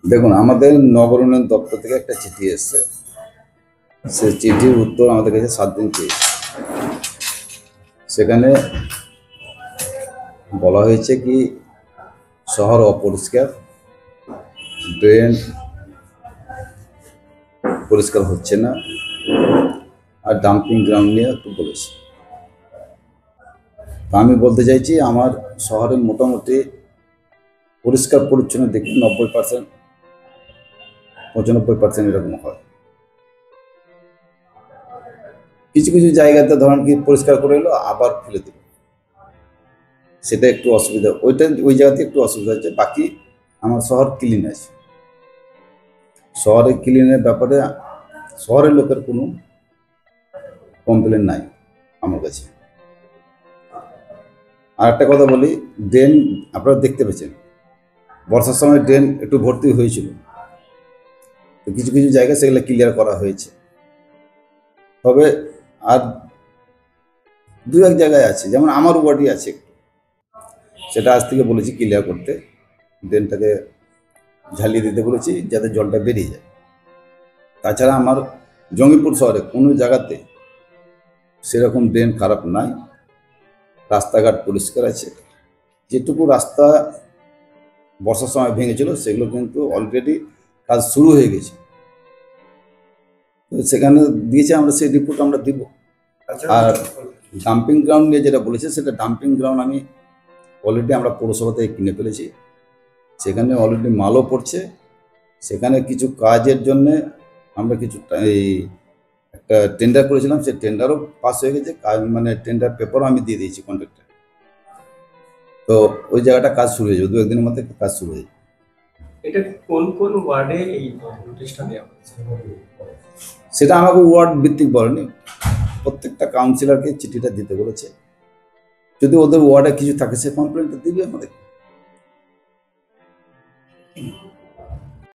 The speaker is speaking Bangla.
দেখুন, আমাদের নগর উন্নয়ন দপ্তর থেকে একটা চিঠি এসছে। সেই চিঠির উত্তর আমাদের কাছে 7 দিন চেয়েছে। সেখানে বলা হয়েছে কি, শহর অপরিষ্কার, ড্রেন পরিষ্কার হচ্ছে না, আর ডাম্পিং গ্রাউন্ড নিয়ে একটু বলেছে। তা আমি বলতে চাইছি, আমার শহরে মোটামুটি পরিষ্কার পরিচ্ছন্ন দেখি 90%, 95% এরকম হয়। কিছু কিছু জায়গাতে ধরেন কি পরিষ্কার করে এলো আবার ফেলে দিল, সেটা একটু অসুবিধা, ওই জায়গাতে একটু অসুবিধা হচ্ছে। বাকি আমার শহর ক্লিন আছে। শহরে ক্লিনের ব্যাপারে শহরের লোকের কোনো কমপ্লেন নাই আমার কাছে। আর একটা কথা বলি, ড্রেন আপনারা দেখতে পেয়েছেন, বর্ষার সময় ড্রেন একটু ভর্তি হয়েছিল, তো কিছু কিছু জায়গায় সেগুলো ক্লিয়ার করা হয়েছে। তবে আর দু এক জায়গায় আছে, যেমন আমার ওয়ার্ডই আছে, সেটা আজ থেকে বলেছি ক্লিয়ার করতে, ড্রেনটাকে ঝালিয়ে দিতে বলেছি যাতে জলটা বেরিয়ে যায়। তাছাড়া আমার জঙ্গিপুর শহরে কোনো জায়গাতে সেরকম ড্রেন খারাপ নাই, রাস্তাঘাট পরিষ্কার আছে। যেটুকু রাস্তা বর্ষার সময় ভেঙেছিল সেগুলো কিন্তু অলরেডি কাজ শুরু হয়ে গেছে, তো সেখানে দিয়েছে, আমরা সেই রিপোর্ট আমরা দিব। আর ডাম্পিং গ্রাউন্ড নিয়ে যেটা বলেছে, সেটা ডাম্পিং গ্রাউন্ড আমি অলরেডি আমরা পৌরসভা থেকে কিনে ফেলেছি। সেখানে অলরেডি মালও পড়ছে। সেখানে কিছু কাজের জন্যে আমরা কিছু এই একটা টেন্ডার করেছিলাম, সেই টেন্ডারও পাস হয়ে গেছে, কাজ মানে টেন্ডার পেপারও আমি দিয়ে দিয়েছি কন্ট্রাক্টর। তো ওই জায়গাটা কাজ শুরু হয়ে যাবে, 2-1 দিনের মধ্যে কাজ শুরু হয়ে যাবে। এটা কোন কোন ওয়ার্ডে এই নোটিশটা দেওয়া হয়েছে? সেটা আমাকে ওয়ার্ড ভিত্তিক বলেনি, প্রত্যেকটা কাউন্সিলরকে চিঠিটা দিতে বলেছে। যদি ওদের ওয়ার্ডে কিছু থাকে সে কমপ্লেনটা দিবে আমাদের।